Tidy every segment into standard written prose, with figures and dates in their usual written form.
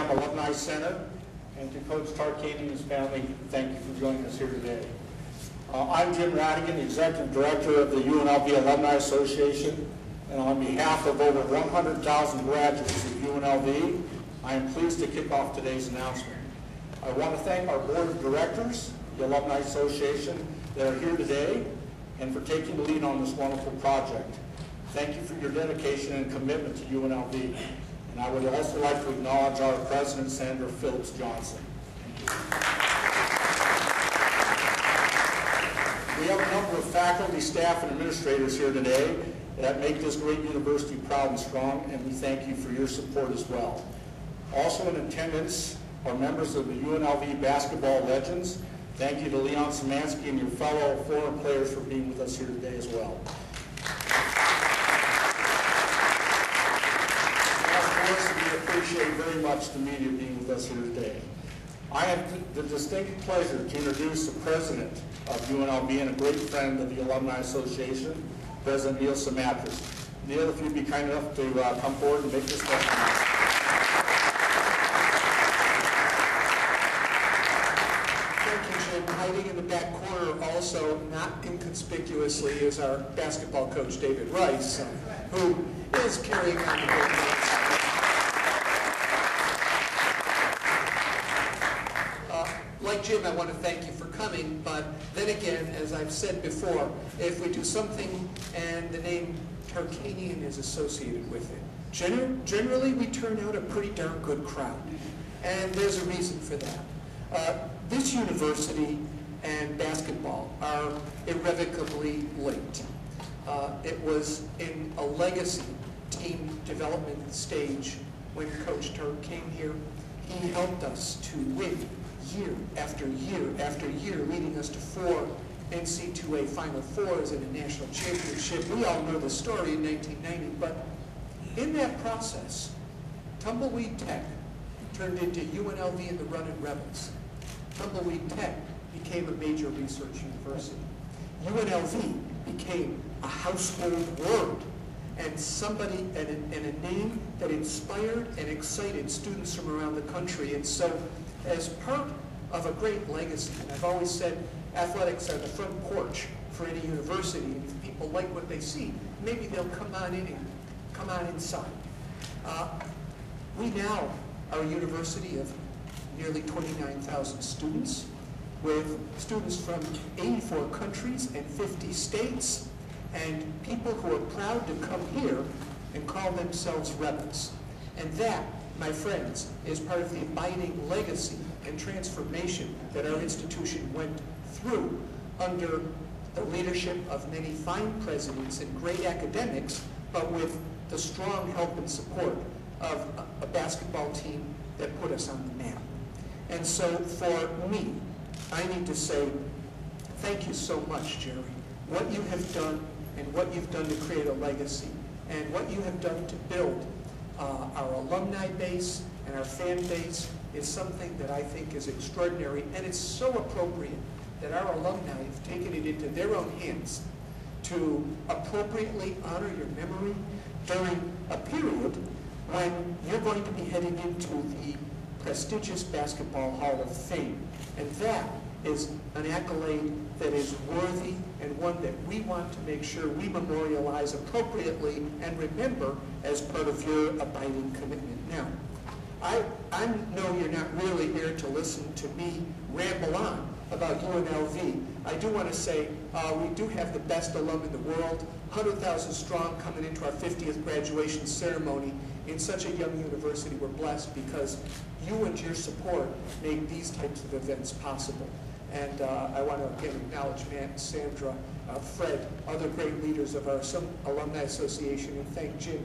UNM Alumni Center, and to Coach Tarkanian and his family, thank you for joining us here today. I'm Jim Radigan, the Executive Director of the UNLV Alumni Association, and on behalf of over 100,000 graduates of UNLV, I am pleased to kick off today's announcement. I want to thank our Board of Directors, the Alumni Association, that are here today, and for taking the lead on this wonderful project. Thank you for your dedication and commitment to UNLV. And I would also like to acknowledge our President, Senator Phillips Johnson. We have a number of faculty, staff, and administrators here today that make this great university proud and strong, and we thank you for your support as well. Also in attendance are members of the UNLV basketball legends. Thank you to Leon Szymanski and your fellow foreign players for being with us here today as well. And of course, we appreciate very much the media being with us here today. I have the distinct pleasure to introduce the president of UNLV and a great friend of the Alumni Association, President Neil Szymatras. Neil, if you'd be kind enough to come forward and make this presentation. Hiding in the back corner also, not inconspicuously, is our basketball coach, David Rice, who is carrying on the great news. Like Jim, I want to thank you for coming, but then again, as I've said before, if we do something and the name Tarkanian is associated with it, generally we turn out a pretty darn good crowd, and there's a reason for that. This university and basketball are irrevocably linked. It was in a legacy team development stage when Coach Turk came here. He helped us to win year after year after year, leading us to 4 NC2A Final Fours and a national championship. We all know the story in 1990, but in that process, Tumbleweed Tech turned into UNLV and the Runnin' Rebels. Tumbleweed Tech became a major research university. UNLV became a household word and somebody and a name that inspired and excited students from around the country. And so, as part of a great legacy, and I've always said athletics are the front porch for any university, and if people like what they see, maybe they'll come on inside. We now are a university of nearly 29,000 students, with students from 84 countries and 50 states, and people who are proud to come here and call themselves rebels. And that, my friends, is part of the abiding legacy and transformation that our institution went through under the leadership of many fine presidents and great academics, but with the strong help and support of a basketball team that put us on the map. And so for me, I need to say thank you so much, Jerry. What you have done and what you've done to create a legacy and what you have done to build our alumni base and our fan base is something that I think is extraordinary, and it's so appropriate that our alumni have taken it into their own hands to appropriately honor your memory during a period when you're going to be heading into the prestigious Basketball Hall of Fame. And that is an accolade that is worthy and one that we want to make sure we memorialize appropriately and remember as part of your abiding commitment. Now, I know you're not really here to listen to me ramble on about UNLV. I do want to say we do have the best alum in the world, 100,000 strong, coming into our 50th graduation ceremony. In such a young university, we're blessed because you and your support make these types of events possible. And I want to again acknowledge Matt, Sandra, Fred, other great leaders of our Alumni Association, and thank Jim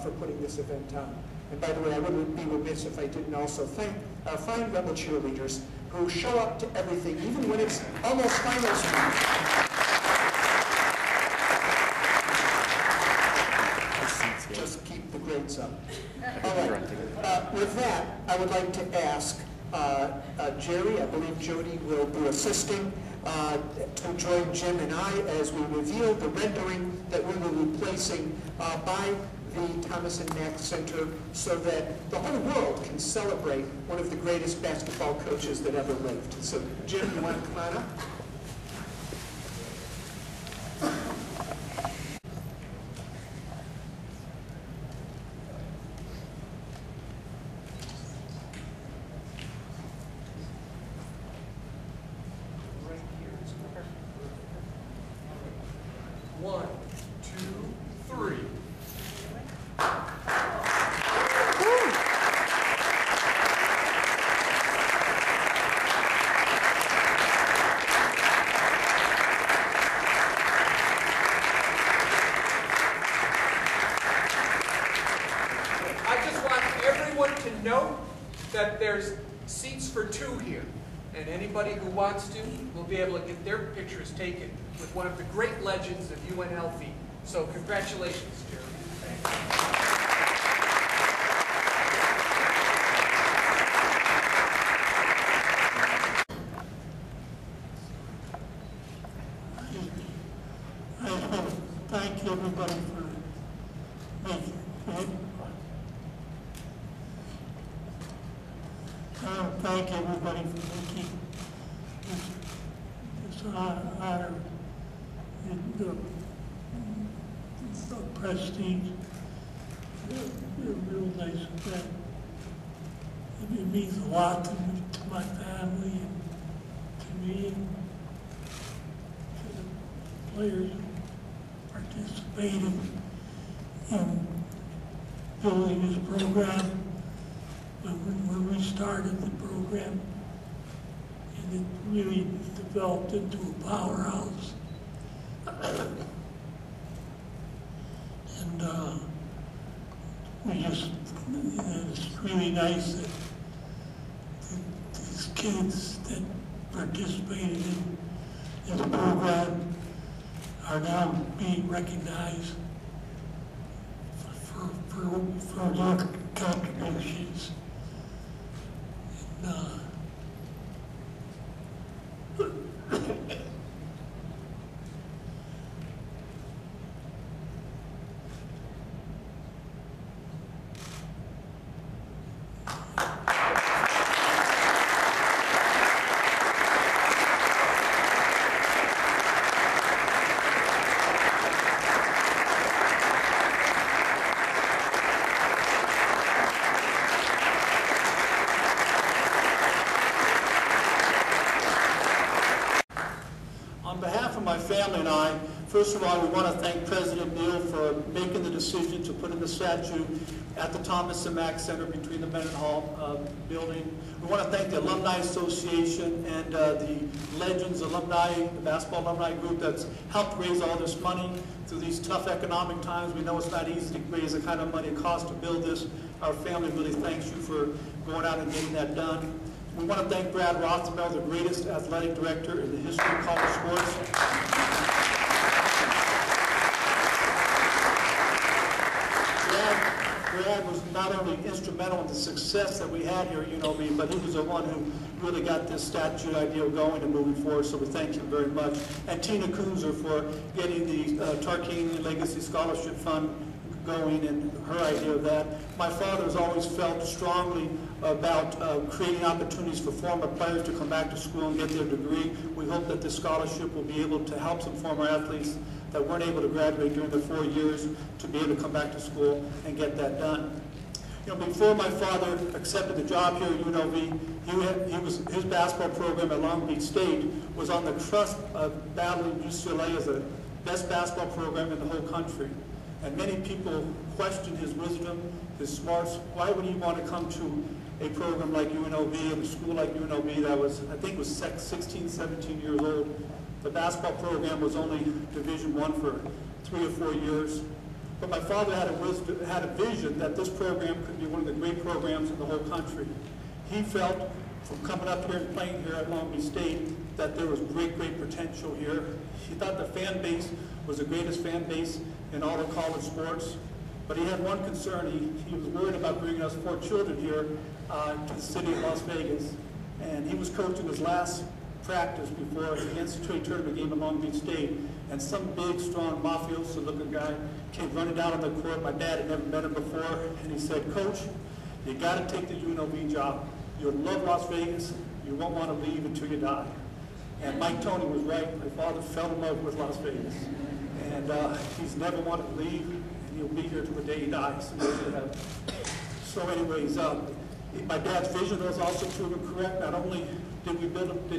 for putting this event on. And by the way, I wouldn't be remiss if I didn't also thank our fine rebel cheerleaders who show up to everything, even when it's almost finals week. Just keep the grades up. All right. With that, I would like to ask Jerry, I believe Jody will be assisting, to join Jim and I as we reveal the rendering that we will be placing by the Thomas and Mack Center so that the whole world can celebrate one of the greatest basketball coaches that ever lived. So, Jim, you want to come on up? One, two, three. I just want everyone to know that there's seats for two here. And anybody who wants to will be able to get their pictures taken with one of the great legends of UNLV. So congratulations, Jeremy. I just want to thank everybody for making it. I want to thank everybody for making this honor and the prestige a real nice event. It means a lot to me, to my family, and to me, and to the players who participated in building this program. When we started the program, and it really developed into a powerhouse. And it's really nice that these kids that participated in the program are now being recognized for their contributions. And, On behalf of my family and I, first of all, we want to thank President Neal for making the decision to put in the statue at the Thomas and Mack Center between the Mendenhall building. We want to thank the Alumni Association and the Legends Alumni, the basketball alumni group that's helped raise all this money through these tough economic times. We know it's not easy to raise the kind of money it costs to build this. Our family really thanks you for going out and getting that done. We want to thank Brad Rothenberg, the greatest athletic director in the history of college sports. Brad was not only instrumental in the success that we had here at UNLV, but he was the one who really got this statue idea going and moving forward, so we thank him very much. And Tina Kunzer for getting the Tarkanian Legacy Scholarship Fund going and her idea of that. My father has always felt strongly about creating opportunities for former players to come back to school and get their degree. We hope that this scholarship will be able to help some former athletes that weren't able to graduate during their 4 years to be able to come back to school and get that done. You know, before my father accepted the job here at UNLV, his basketball program at Long Beach State was on the cusp of battling UCLA as the best basketball program in the whole country. And many people questioned his wisdom, his smarts. Why would he want to come to a program like UNLV and a school like UNLV that was, I think, was 16, 17 years old? The basketball program was only Division I for 3 or 4 years. But my father had a vision that this program could be one of the great programs in the whole country. He felt, from coming up here and playing here at Long Beach State, that there was great potential here. He thought the fan base was the greatest fan base in all of college sports. But he had one concern. He was worried about bringing us 4 children here to the city of Las Vegas. And he was coaching his last practice before the NCAA tournament game at Long Beach State, and some big, strong, mafioso-looking guy came running down on the court. My dad had never met him before, and he said, "Coach, you got to take the UNLV job. You'll love Las Vegas. You won't want to leave until you die." And Mike Tony was right. My father fell in love with Las Vegas, and he's never wanted to leave, and he'll be here till the day he dies. So anyways, my dad's vision was also proven correct. Not only did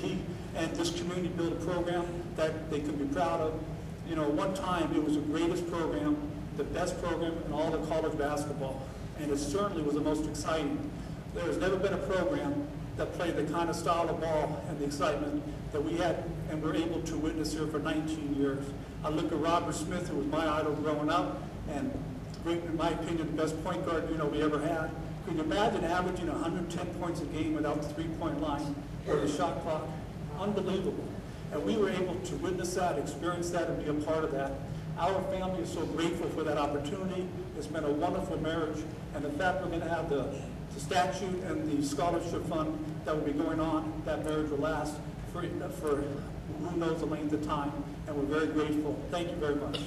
he and this community build a program that they could be proud of. You know, one time it was the greatest program, the best program in all of college basketball, and it certainly was the most exciting. There has never been a program that played the kind of style of ball and the excitement that we had and were able to witness here for 19 years. I look at Robert Smith, who was my idol growing up, and in my opinion, the best point guard we ever had. Could you imagine averaging 110 points a game without the three-point line or the shot clock? Unbelievable. And we were able to witness that, experience that, and be a part of that. Our family is so grateful for that opportunity. It's been a wonderful marriage, and the fact we're going to have the statute and the scholarship fund that will be going on, that marriage will last for who knows the length of time, and we're very grateful. Thank you very much.